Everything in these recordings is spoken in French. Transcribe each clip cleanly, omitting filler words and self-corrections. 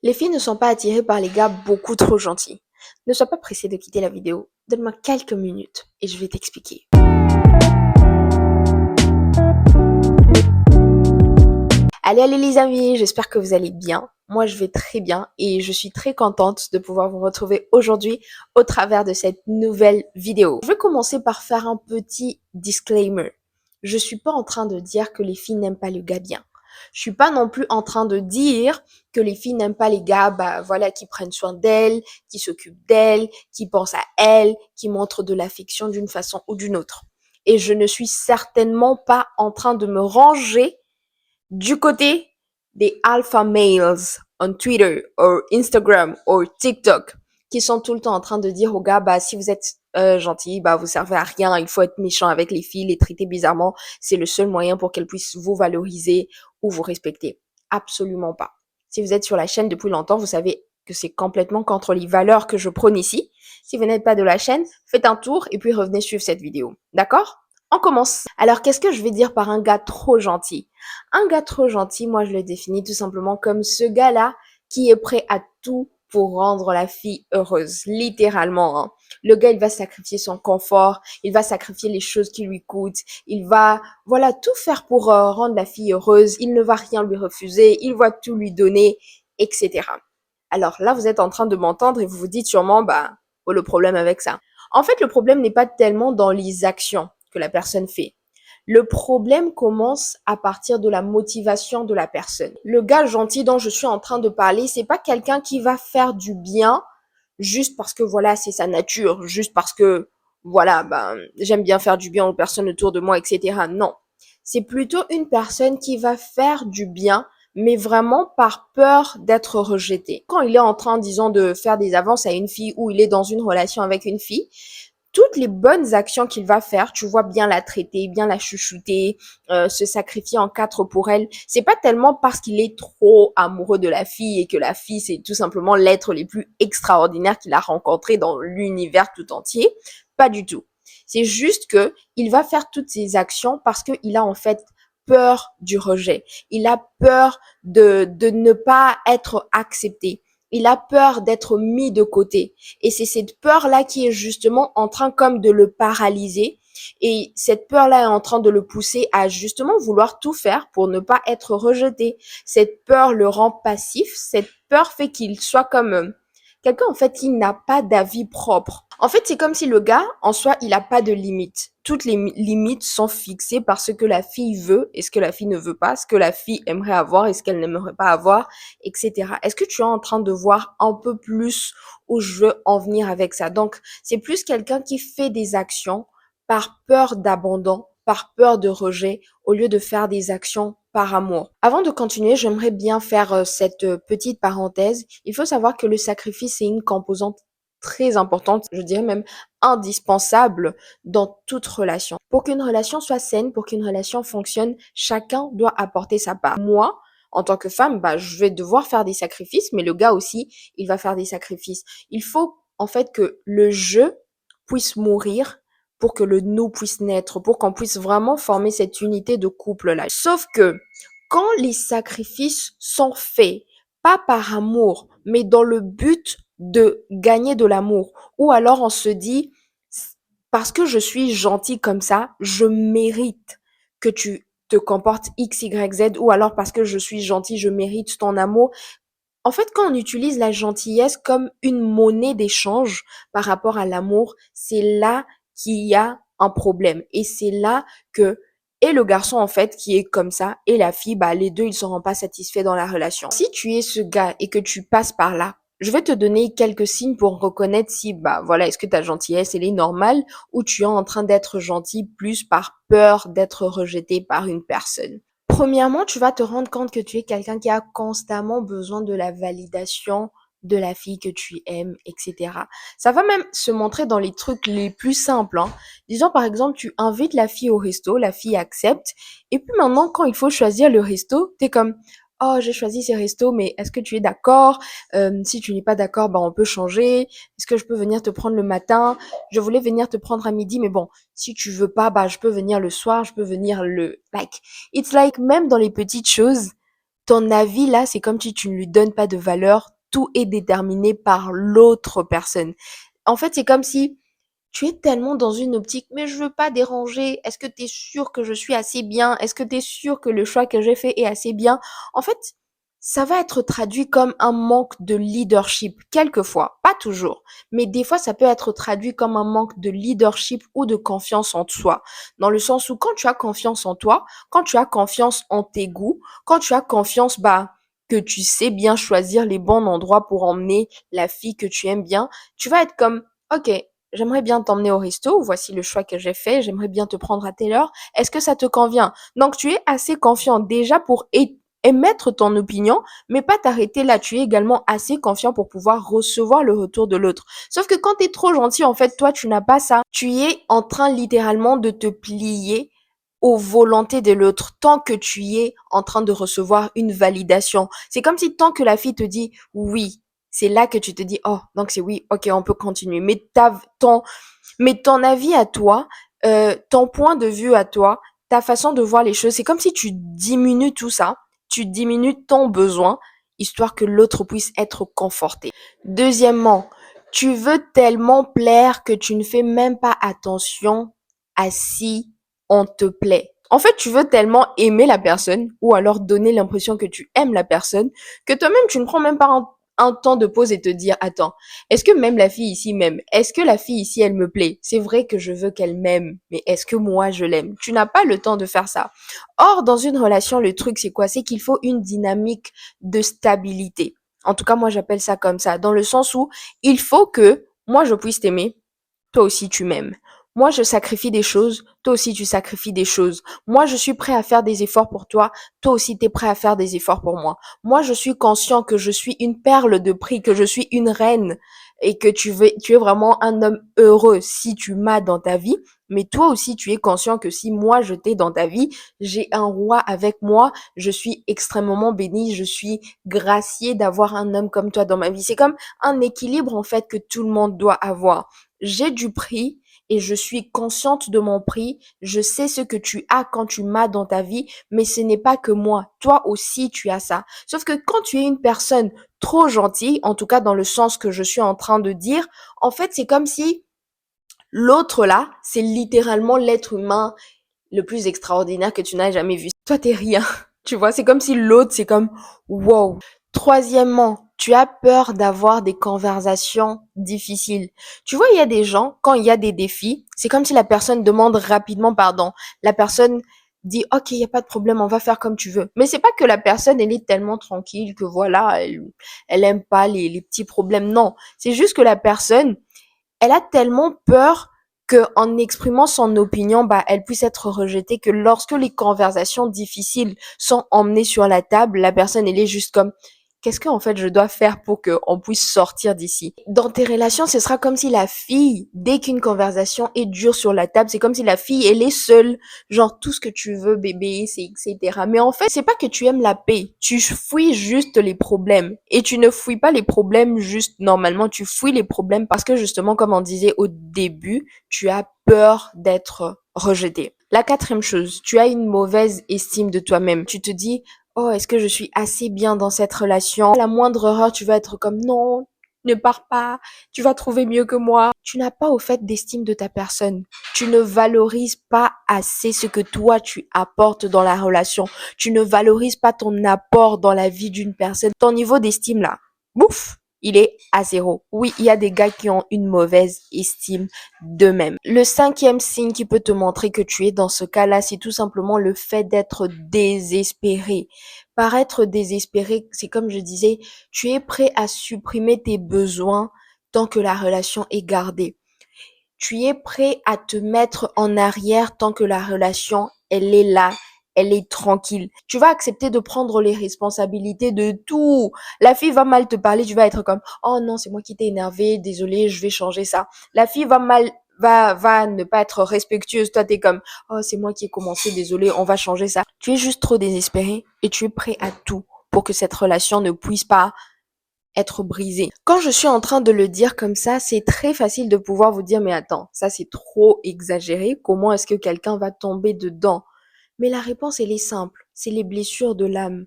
Les filles ne sont pas attirées par les gars beaucoup trop gentils. Ne sois pas pressé de quitter la vidéo. Donne-moi quelques minutes et je vais t'expliquer. Allez les amis, j'espère que vous allez bien. Moi je vais très bien et je suis très contente de pouvoir vous retrouver aujourd'hui au travers de cette nouvelle vidéo. Je vais commencer par faire un petit disclaimer. Je suis pas en train de dire que les filles n'aiment pas le gars bien. Je suis pas non plus en train de dire que les filles n'aiment pas les gars, voilà, qui prennent soin d'elles, qui s'occupent d'elles, qui pensent à elles, qui montrent de l'affection d'une façon ou d'une autre. Et je ne suis certainement pas en train de me ranger du côté des alpha males on Twitter ou Instagram ou TikTok qui sont tout le temps en train de dire aux gars, si vous êtes gentil, vous servez à rien, il faut être méchant avec les filles, les traiter bizarrement, c'est le seul moyen pour qu'elles puissent vous valoriser ou vous respecter. Absolument pas. Si vous êtes sur la chaîne depuis longtemps, vous savez que c'est complètement contre les valeurs que je prône ici. Si vous n'êtes pas de la chaîne, faites un tour et puis revenez suivre cette vidéo. D'accord? On commence. Alors, qu'est-ce que je vais dire par un gars trop gentil? Un gars trop gentil, moi, je le définis tout simplement comme ce gars-là qui est prêt à tout pour rendre la fille heureuse, littéralement. Hein. Le gars, il va sacrifier son confort, il va sacrifier les choses qui lui coûtent, il va, voilà, tout faire pour rendre la fille heureuse, il ne va rien lui refuser, il va tout lui donner, etc. Alors là, vous êtes en train de m'entendre et vous vous dites sûrement, oh, le problème avec ça. En fait, le problème n'est pas tellement dans les actions que la personne fait. Le problème commence à partir de la motivation de la personne. Le gars gentil dont je suis en train de parler, c'est pas quelqu'un qui va faire du bien juste parce que voilà, c'est sa nature, juste parce que voilà, j'aime bien faire du bien aux personnes autour de moi, etc. Non. C'est plutôt une personne qui va faire du bien, mais vraiment par peur d'être rejeté. Quand il est en train, disons, de faire des avances à une fille ou il est dans une relation avec une fille, toutes les bonnes actions qu'il va faire, tu vois, bien la traiter, bien la chouchouter, se sacrifier en quatre pour elle, c'est pas tellement parce qu'il est trop amoureux de la fille et que la fille, c'est tout simplement l'être les plus extraordinaires qu'il a rencontré dans l'univers tout entier. Pas du tout. C'est juste que il va faire toutes ces actions parce qu'il a en fait peur du rejet. Il a peur de ne pas être accepté. Il a peur d'être mis de côté. Et c'est cette peur-là qui est justement en train comme de le paralyser. Et cette peur-là est en train de le pousser à justement vouloir tout faire pour ne pas être rejeté. Cette peur le rend passif. Cette peur fait qu'il soit comme quelqu'un en fait qui n'a pas d'avis propre. En fait, c'est comme si le gars, en soi, il n'a pas de limites. Toutes les limites sont fixées par ce que la fille veut et ce que la fille ne veut pas, ce que la fille aimerait avoir et ce qu'elle n'aimerait pas avoir, etc. Est-ce que tu es en train de voir un peu plus où je veux en venir avec ça? Donc, c'est plus quelqu'un qui fait des actions par peur d'abandon, par peur de rejet, au lieu de faire des actions par amour. Avant de continuer, j'aimerais bien faire cette petite parenthèse. Il faut savoir que le sacrifice est une composante très importante, je dirais même indispensable dans toute relation. Pour qu'une relation soit saine, pour qu'une relation fonctionne, chacun doit apporter sa part. Moi, en tant que femme, je vais devoir faire des sacrifices, mais le gars aussi, il va faire des sacrifices. Il faut en fait que le je puisse mourir pour que le nous puisse naître, pour qu'on puisse vraiment former cette unité de couple-là. Sauf que quand les sacrifices sont faits, pas par amour, mais dans le but de gagner de l'amour, ou alors on se dit, parce que je suis gentil comme ça, je mérite que tu te comportes X, Y, Z, ou alors parce que je suis gentil, je mérite ton amour. En fait, quand on utilise la gentillesse comme une monnaie d'échange par rapport à l'amour, c'est là qu'il y a un problème. Et c'est là que, et le garçon, en fait, qui est comme ça, et la fille, les deux, ils seront pas satisfaits dans la relation. Si tu es ce gars et que tu passes par là, je vais te donner quelques signes pour reconnaître si, voilà, est-ce que ta gentillesse, elle est normale ou tu es en train d'être gentil plus par peur d'être rejeté par une personne. Premièrement, tu vas te rendre compte que tu es quelqu'un qui a constamment besoin de la validation de la fille que tu aimes, etc. Ça va même se montrer dans les trucs les plus simples. Hein. Disons par exemple, tu invites la fille au resto, la fille accepte, et puis maintenant, quand il faut choisir le resto, t'es comme, oh, j'ai choisi ces restos, mais est-ce que tu es d'accord? Si tu n'es pas d'accord, on peut changer. Est-ce que je peux venir te prendre le matin? Je voulais venir te prendre à midi, mais bon, si tu veux pas, je peux venir le soir, je peux venir le... Like, it's like, même dans les petites choses, ton avis là, c'est comme si tu ne lui donnes pas de valeur. Tout est déterminé par l'autre personne. En fait, c'est comme si tu es tellement dans une optique, mais je veux pas déranger. Est-ce que tu es sûr que je suis assez bien? Est-ce que tu es sûr que le choix que j'ai fait est assez bien? En fait, ça va être traduit comme un manque de leadership, quelquefois, pas toujours, mais des fois ça peut être traduit comme un manque de leadership ou de confiance en soi, dans le sens où quand tu as confiance en toi, quand tu as confiance en tes goûts, quand tu as confiance, que tu sais bien choisir les bons endroits pour emmener la fille que tu aimes bien, tu vas être comme, ok, j'aimerais bien t'emmener au resto, voici le choix que j'ai fait, j'aimerais bien te prendre à telle heure, est-ce que ça te convient? Donc tu es assez confiant déjà pour émettre ton opinion, mais pas t'arrêter là. Tu es également assez confiant pour pouvoir recevoir le retour de l'autre. Sauf que quand tu es trop gentil, en fait, toi, tu n'as pas ça. Tu es en train littéralement de te plier aux volontés de l'autre tant que tu es en train de recevoir une validation. C'est comme si tant que la fille te dit oui, c'est là que tu te dis oh, donc c'est oui, ok, on peut continuer. Mais ton avis à toi, ton point de vue à toi, ta façon de voir les choses, c'est comme si tu diminues tout ça, tu diminues ton besoin, histoire que l'autre puisse être conforté. Deuxièmement, tu veux tellement plaire que tu ne fais même pas attention à si on te plaît. En fait, tu veux tellement aimer la personne ou alors donner l'impression que tu aimes la personne que toi-même, tu ne prends même pas un temps de pause et te dire, attends, est-ce que même la fille ici m'aime? Est-ce que la fille ici, elle me plaît? C'est vrai que je veux qu'elle m'aime, mais est-ce que moi, je l'aime? Tu n'as pas le temps de faire ça. Or, dans une relation, le truc, c'est quoi? C'est qu'il faut une dynamique de stabilité. En tout cas, moi, j'appelle ça comme ça, dans le sens où il faut que moi, je puisse t'aimer, toi aussi tu m'aimes. Moi, je sacrifie des choses, toi aussi tu sacrifies des choses. Moi, je suis prêt à faire des efforts pour toi, toi aussi tu es prêt à faire des efforts pour moi. Moi, je suis conscient que je suis une perle de prix, que je suis une reine et que tu es vraiment un homme heureux si tu m'as dans ta vie. Mais toi aussi, tu es conscient que si moi je t'ai dans ta vie, j'ai un roi avec moi, je suis extrêmement bénie, je suis graciée d'avoir un homme comme toi dans ma vie. C'est comme un équilibre en fait que tout le monde doit avoir. J'ai du prix et je suis consciente de mon prix. Je sais ce que tu as quand tu m'as dans ta vie, mais ce n'est pas que moi. Toi aussi, tu as ça. Sauf que quand tu es une personne trop gentille, en tout cas dans le sens que je suis en train de dire, en fait, c'est comme si l'autre là, c'est littéralement l'être humain le plus extraordinaire que tu n'as jamais vu. Toi, t'es rien. Tu vois, c'est comme si l'autre, c'est comme wow. Troisièmement, tu as peur d'avoir des conversations difficiles. Tu vois, il y a des gens, quand il y a des défis, c'est comme si la personne demande rapidement pardon. La personne dit, OK, il n'y a pas de problème, on va faire comme tu veux. Mais c'est pas que la personne, elle est tellement tranquille que voilà, elle aime pas les petits problèmes. Non. C'est juste que la personne, elle a tellement peur que en exprimant son opinion, elle puisse être rejetée, que lorsque les conversations difficiles sont emmenées sur la table, la personne, elle est juste comme, qu'est-ce qu'en fait je dois faire pour qu'on puisse sortir d'ici? Dans tes relations, ce sera comme si la fille, dès qu'une conversation est dure sur la table, c'est comme si la fille, elle est seule, genre tout ce que tu veux, bébé, c'est etc. Mais en fait, c'est pas que tu aimes la paix, tu fuis juste les problèmes. Et tu ne fuis pas les problèmes juste normalement, tu fuis les problèmes parce que justement, comme on disait au début, tu as peur d'être rejeté. La quatrième chose, tu as une mauvaise estime de toi-même. Tu te dis, oh, est-ce que je suis assez bien dans cette relation? À la moindre erreur, tu vas être comme non, ne pars pas, tu vas trouver mieux que moi. Tu n'as pas au fait d'estime de ta personne. Tu ne valorises pas assez ce que toi tu apportes dans la relation. Tu ne valorises pas ton apport dans la vie d'une personne. Ton niveau d'estime là, bouf, il est à zéro. Oui, il y a des gars qui ont une mauvaise estime d'eux-mêmes. Le cinquième signe qui peut te montrer que tu es dans ce cas-là, c'est tout simplement le fait d'être désespéré. Paraître désespéré, c'est comme je disais, tu es prêt à supprimer tes besoins tant que la relation est gardée. Tu es prêt à te mettre en arrière tant que la relation, elle est là, elle est tranquille. Tu vas accepter de prendre les responsabilités de tout. La fille va mal te parler, tu vas être comme, oh non, c'est moi qui t'ai énervé, désolé, je vais changer ça. La fille va ne pas être respectueuse. Toi, t'es comme, oh, c'est moi qui ai commencé, désolé, on va changer ça. Tu es juste trop désespéré et tu es prêt à tout pour que cette relation ne puisse pas être brisé. Quand je suis en train de le dire comme ça, c'est très facile de pouvoir vous dire, mais attends, ça c'est trop exagéré. Comment est-ce que quelqu'un va tomber dedans? Mais la réponse, elle est simple. C'est les blessures de l'âme.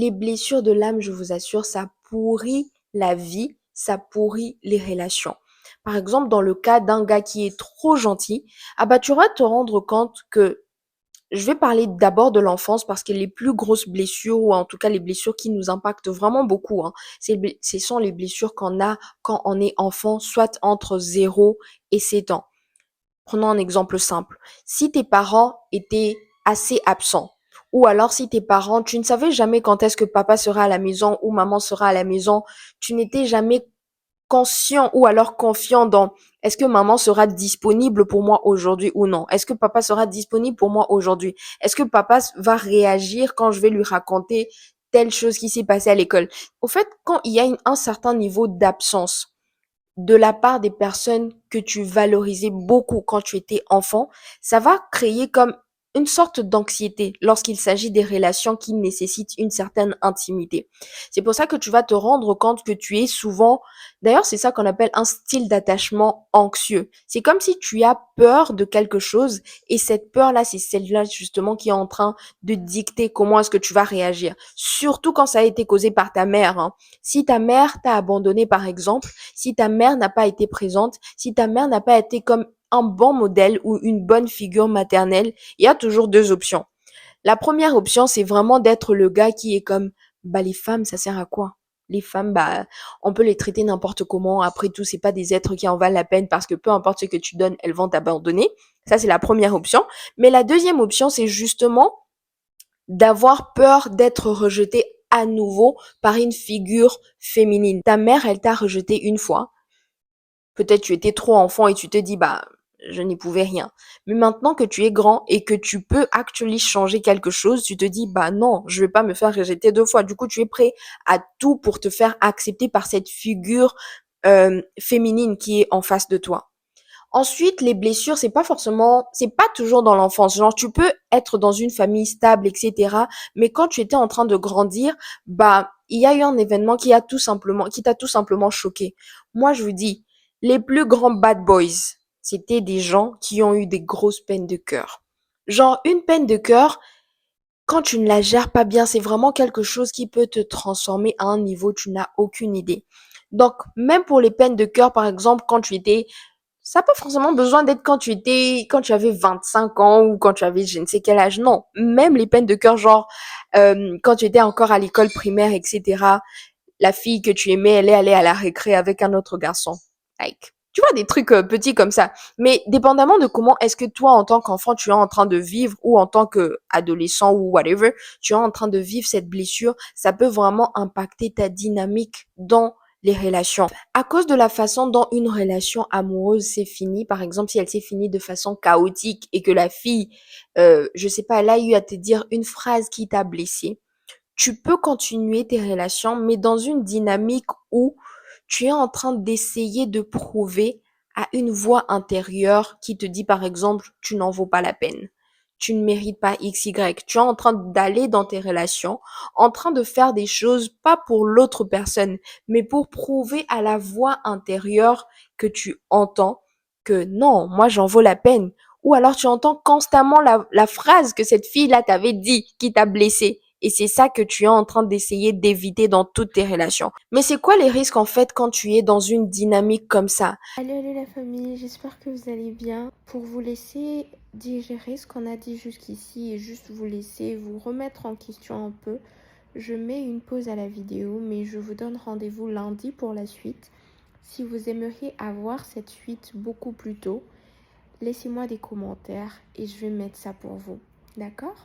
Les blessures de l'âme, je vous assure, ça pourrit la vie, ça pourrit les relations. Par exemple, dans le cas d'un gars qui est trop gentil, ah bah tu vas te rendre compte que je vais parler d'abord de l'enfance parce que les plus grosses blessures, ou en tout cas les blessures qui nous impactent vraiment beaucoup, hein, ce sont les blessures qu'on a quand on est enfant, soit entre 0 et 7 ans. Prenons un exemple simple. Si tes parents étaient assez absents, ou alors si tes parents, tu ne savais jamais quand est-ce que papa sera à la maison ou maman sera à la maison, tu n'étais jamais conscient ou alors confiant dans est-ce que maman sera disponible pour moi aujourd'hui ou non? Est-ce que papa sera disponible pour moi aujourd'hui? Est-ce que papa va réagir quand je vais lui raconter telle chose qui s'est passée à l'école? Au fait, quand il y a un certain niveau d'absence de la part des personnes que tu valorisais beaucoup quand tu étais enfant, ça va créer comme une sorte d'anxiété lorsqu'il s'agit des relations qui nécessitent une certaine intimité. C'est pour ça que tu vas te rendre compte que tu es souvent, d'ailleurs c'est ça qu'on appelle un style d'attachement anxieux. C'est comme si tu as peur de quelque chose et cette peur-là, c'est celle-là justement qui est en train de dicter comment est-ce que tu vas réagir. Surtout quand ça a été causé par ta mère, hein. Si ta mère t'a abandonné par exemple, si ta mère n'a pas été présente, si ta mère n'a pas été comme un bon modèle ou une bonne figure maternelle, il y a toujours deux options. La première option, c'est vraiment d'être le gars qui est comme, bah, les femmes, ça sert à quoi? Les femmes, bah, on peut les traiter n'importe comment. Après tout, c'est pas des êtres qui en valent la peine parce que peu importe ce que tu donnes, elles vont t'abandonner. Ça, c'est la première option. Mais la deuxième option, c'est justement d'avoir peur d'être rejeté à nouveau par une figure féminine. Ta mère, elle t'a rejeté une fois. Peut-être tu étais trop enfant et tu te dis, bah, je n'y pouvais rien. Mais maintenant que tu es grand et que tu peux actuellement changer quelque chose, tu te dis, bah non, je vais pas me faire rejeter 2 fois. Du coup, tu es prêt à tout pour te faire accepter par cette figure féminine qui est en face de toi. Ensuite, les blessures, c'est pas toujours dans l'enfance. Genre, tu peux être dans une famille stable, etc. Mais quand tu étais en train de grandir, bah, il y a eu un événement qui t'a tout simplement choqué. Moi, je vous dis, les plus grands bad boys, c'était des gens qui ont eu des grosses peines de cœur. Genre, une peine de cœur, quand tu ne la gères pas bien, c'est vraiment quelque chose qui peut te transformer à un niveau, tu n'as aucune idée. Donc, même pour les peines de cœur, par exemple, quand tu étais ça n'a pas forcément besoin d'être quand tu avais 25 ans ou quand tu avais je ne sais quel âge. Non, même les peines de cœur, genre quand tu étais encore à l'école primaire, etc. La fille que tu aimais, elle est allée à la récré avec un autre garçon. Like, tu vois, des trucs petits comme ça. Mais dépendamment de comment est-ce que toi, en tant qu'enfant, tu es en train de vivre ou en tant qu'adolescent ou whatever, tu es en train de vivre cette blessure, ça peut vraiment impacter ta dynamique dans les relations. À cause de la façon dont une relation amoureuse s'est finie, par exemple, si elle s'est finie de façon chaotique et que la fille, je sais pas, elle a eu à te dire une phrase qui t'a blessé, tu peux continuer tes relations, mais dans une dynamique où tu es en train d'essayer de prouver à une voix intérieure qui te dit, par exemple, tu n'en vaux pas la peine. Tu ne mérites pas X, Y. Tu es en train d'aller dans tes relations, en train de faire des choses, pas pour l'autre personne, mais pour prouver à la voix intérieure que tu entends que non, moi j'en vaux la peine. Ou alors tu entends constamment la phrase que cette fille-là t'avait dit qui t'a blessé. Et c'est ça que tu es en train d'essayer d'éviter dans toutes tes relations. Mais c'est quoi les risques en fait quand tu es dans une dynamique comme ça? Allez la famille, j'espère que vous allez bien. Pour vous laisser digérer ce qu'on a dit jusqu'ici et juste vous laisser vous remettre en question un peu, je mets une pause à la vidéo, mais je vous donne rendez-vous lundi pour la suite. Si vous aimeriez avoir cette suite beaucoup plus tôt, laissez-moi des commentaires et je vais mettre ça pour vous. D'accord ?